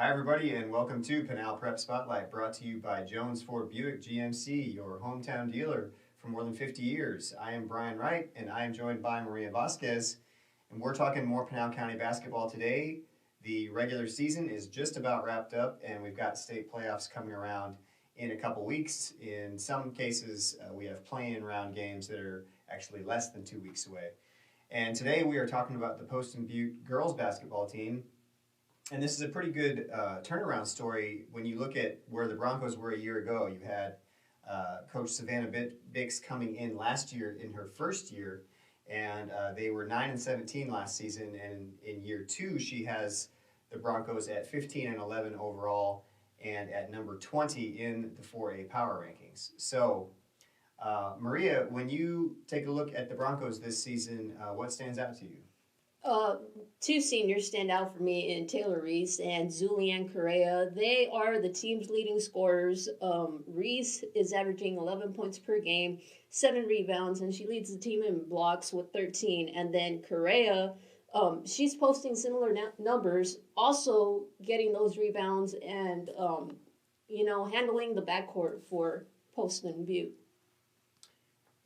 Hi, everybody, and welcome to Pinal Prep Spotlight, brought to you by Jones Ford Buick GMC, your hometown dealer for more than 50 years. I am Brian Wright, and I am joined by Maria Vasquez, and we're talking more Pinal County basketball today. The regular season is just about wrapped up, and we've got state playoffs coming around in a couple weeks. In some cases, we have play-in round games that are actually less than 2 weeks away. And today we are talking about the Poston Butte girls basketball team. And this is a pretty good turnaround story when you look at where the Broncos were a year ago. You had Coach Savannah Bix coming in last year in her first year, and they were 9-17 last season. And in year two, she has the Broncos at 15-11 overall and at number 20 in the 4A power rankings. So, Maria, when you take a look at the Broncos this season, what stands out to you? Two seniors stand out for me in Taylor Reese and Zulianne Correa. They are the team's leading scorers. Reese is averaging 11 points per game, 7 rebounds, and she leads the team in blocks with 13. And then Correa, she's posting similar numbers, also getting those rebounds and, handling the backcourt for Poston and Butte.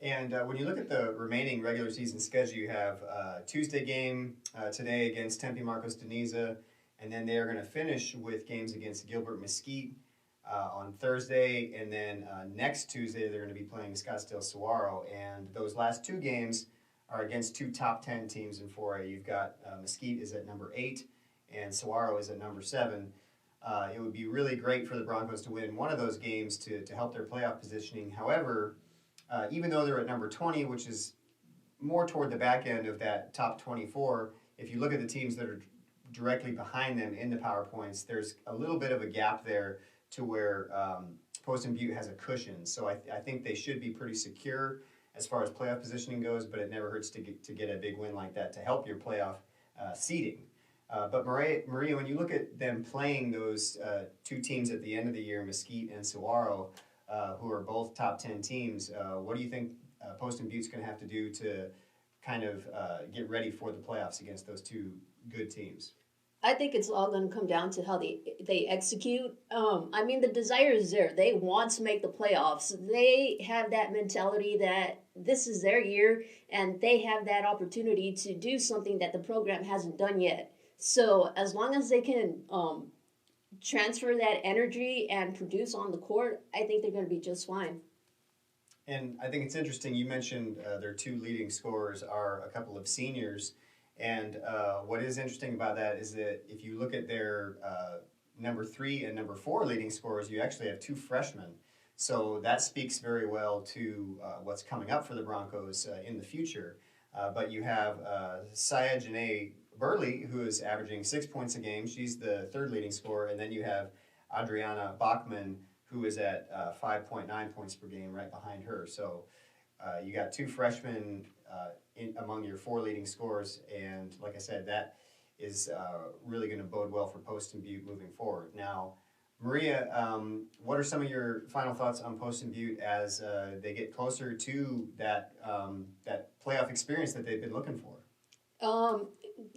And when you look at the remaining regular season schedule, you have Tuesday game today against Tempe Marcos Deniza, and then they are going to finish with games against Gilbert Mesquite on Thursday, and then next Tuesday they're going to be playing Scottsdale Saguaro, and those last two games are against two top 10 teams in 4A. You've got Mesquite is at number 8, and Saguaro is at number 7. It would be really great for the Broncos to win one of those games to help their playoff positioning. However, even though they're at number 20, which is more toward the back end of that top 24, if you look at the teams that are directly behind them in the PowerPoints, there's a little bit of a gap there to where Poston Butte has a cushion. So I think they should be pretty secure as far as playoff positioning goes, but it never hurts to get a big win like that to help your playoff seeding. But Maria, when you look at them playing those two teams at the end of the year, Mesquite and Saguaro, who are both top 10 teams, what do you think Poston Butte's going to have to do to kind of get ready for the playoffs against those two good teams? I think it's all going to come down to how they execute. The desire is there. They want to make the playoffs. They have that mentality that this is their year, and they have that opportunity to do something that the program hasn't done yet. So as long as they can transfer that energy and produce on the court, I think they're going to be just fine. And I think it's interesting, you mentioned their two leading scorers are a couple of seniors. And what is interesting about that is that if you look at their number 3 and number 4 leading scorers, you actually have 2 freshmen. So that speaks very well to what's coming up for the Broncos in the future. But you have Saya Janae Burley, who is averaging 6 points a game. She's the 3rd leading scorer. And then you have Adriana Bachman, who is at 5.9 points per game right behind her. So you got 2 freshmen among your 4 leading scorers. And like I said, that is really going to bode well for Poston Butte moving forward. Now, Maria, what are some of your final thoughts on Poston Butte as they get closer to that playoff experience that they've been looking for?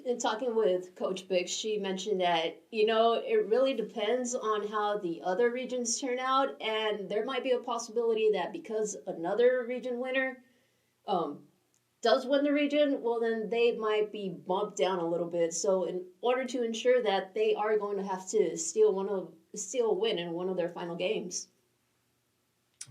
In talking with Coach Bix, she mentioned that, it really depends on how the other regions turn out, and there might be a possibility that because another region winner does win the region, well, then they might be bumped down a little bit. So in order to ensure that, they are going to have to steal a win in one of their final games.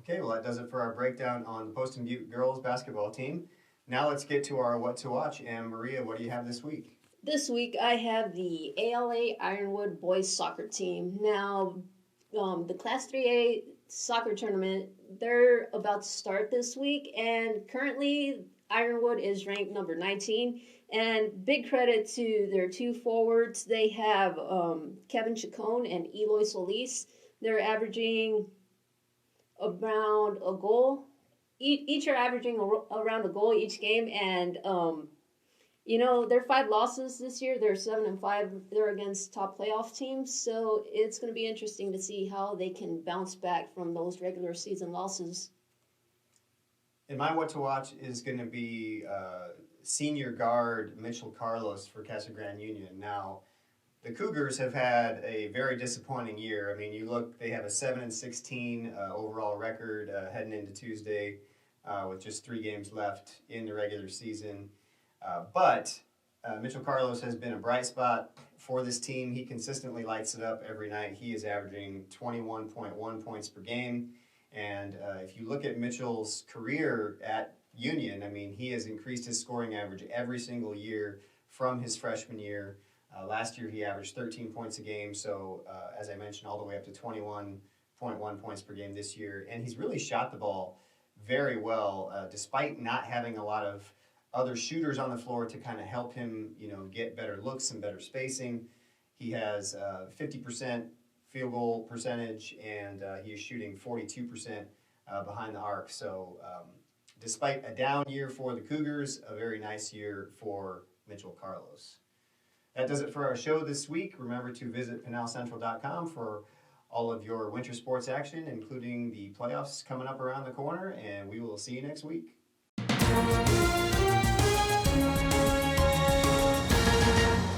Okay, well, that does it for our breakdown on the Poston Butte girls basketball team. Now let's get to our what to watch. And Maria, what do you have this week? This week I have the ALA Ironwood boys soccer team. Now, the Class 3A soccer tournament, they're about to start this week, and currently Ironwood is ranked number 19. And big credit to their 2 forwards. They have Kevin Chacon and Eloy Solis. They're averaging around a goal. Each are averaging around a goal each game, and their 5 losses this year. They're 7-5. They're against top playoff teams, so it's going to be interesting to see how they can bounce back from those regular season losses. And my what to watch is going to be senior guard Mitchell Carlos for Casa Grande Union. Now, the Cougars have had a very disappointing year. I mean, you look; they have a 7-16 overall record heading into Tuesday, with just 3 games left in the regular season. But Mitchell Carlos has been a bright spot for this team. He consistently lights it up every night. He is averaging 21.1 points per game. And if you look at Mitchell's career at Union, I mean, he has increased his scoring average every single year from his freshman year. Last year, he averaged 13 points a game. So, as I mentioned, all the way up to 21.1 points per game this year. And he's really shot the ball very well, despite not having a lot of other shooters on the floor to kind of help him, get better looks and better spacing. He has 50% field goal percentage, and he is shooting 42% behind the arc. So, despite a down year for the Cougars, a very nice year for Mitchell Carlos. That does it for our show this week. Remember to visit pinalcentral.com for all of your winter sports action, including the playoffs coming up around the corner, and we will see you next week.